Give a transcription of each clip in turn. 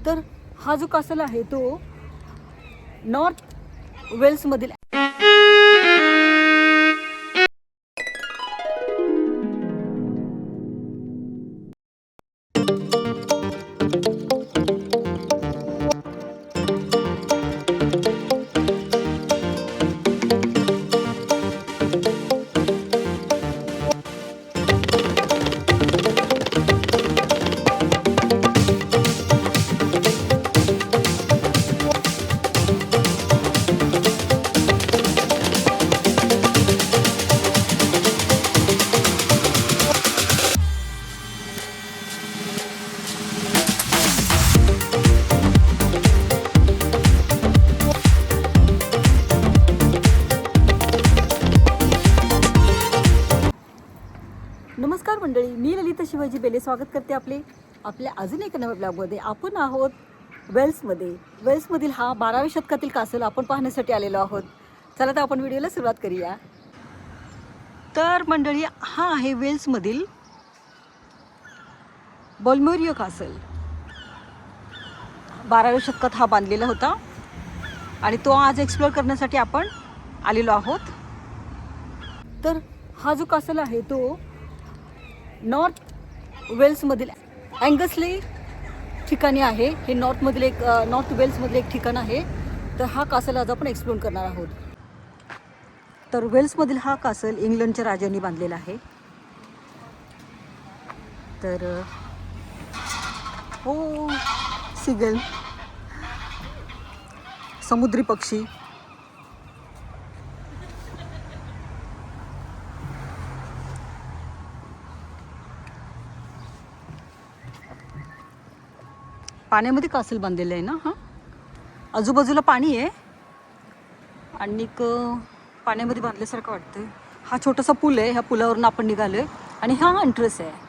तर हा जो कासल आहे तो नॉर्थ वेल्समधील नमस्कार मंडळी, मी ललिता शिवाजी बेले स्वागत करते आपल्या अजून एका नव्या ब्लॉगमध्ये. आपण आहोत वेल्समधील हा 12व्या शतकातील कासल आपण पाहण्यासाठी आलेलो आहोत. चला तर आपण व्हिडिओला सुरुवात करूया. तर मंडळी, हा आहे वेल्समधील बल्मोरियो कासल. 12व्या शतकात हा बांधलेला होता आणि तो आज एक्सप्लोअर करण्यासाठी आपण आलेलो आहोत. तर हा जो कासल आहे तो नॉर्थ वेल्समधील अँगसले ठिकाणी आहे. हे नॉर्थ वेल्समधील एक ठिकाण आहे. तर हा कासल आज आपण एक्सप्लोर करणार आहोत. तर वेल्समधील हा कासल इंग्लंडच्या राजांनी बांधलेला आहे. तर हो, सिगल, समुद्री पक्षी, पाण्यामध्ये कासल बांधलेलं आहे ना. हा आजूबाजूला पाणी आहे आणि पाण्यामध्ये बांधल्यासारखं वाटतंय. हा छोटासा पूल आहे. ह्या पुलावरून आपण निघालोय आणि हा एंट्रन्स आहे.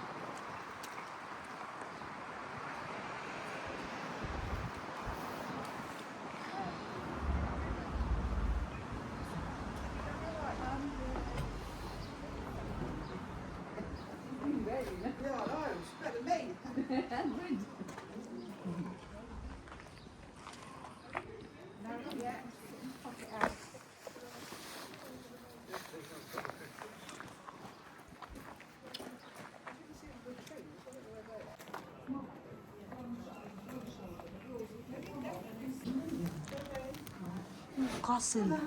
Castle.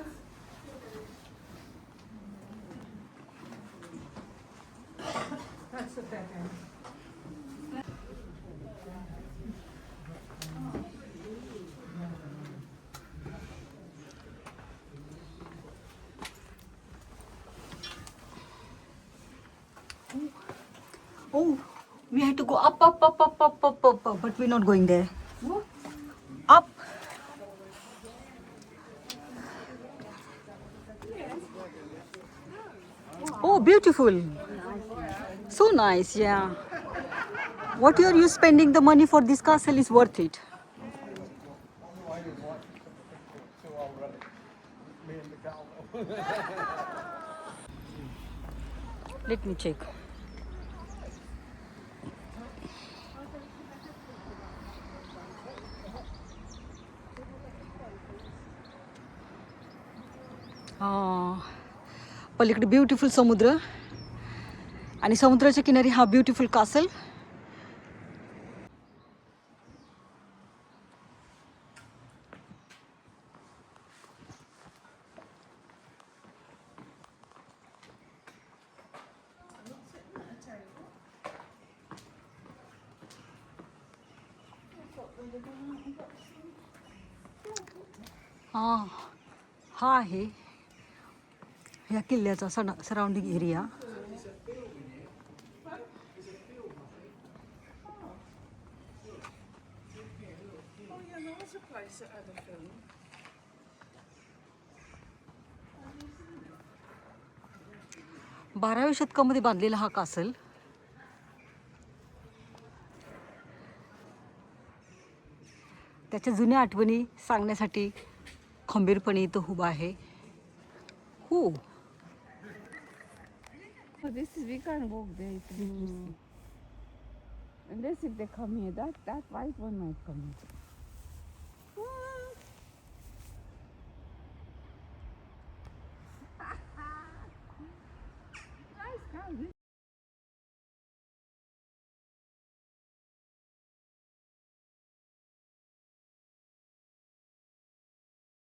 That's a dead end. Oh, we have to go up, but we're not going there. Up. Oh, beautiful. So nice, yeah. What are you spending the money for this castle is worth it. Let me check. पलीकडे beautiful समुद्र आणि समुद्राच्या किनारी हा beautiful castle. हा आहे ह्या किल्ल्याचा सराउंडिंग एरिया. बाराव्या शतकामध्ये बांधलेला हा कासल त्याच्या जुन्या आठवणी सांगण्यासाठी खंबीरपणे इथं उभा आहे. हो, this is we can walk there. Unless if they come here, that white one might come here.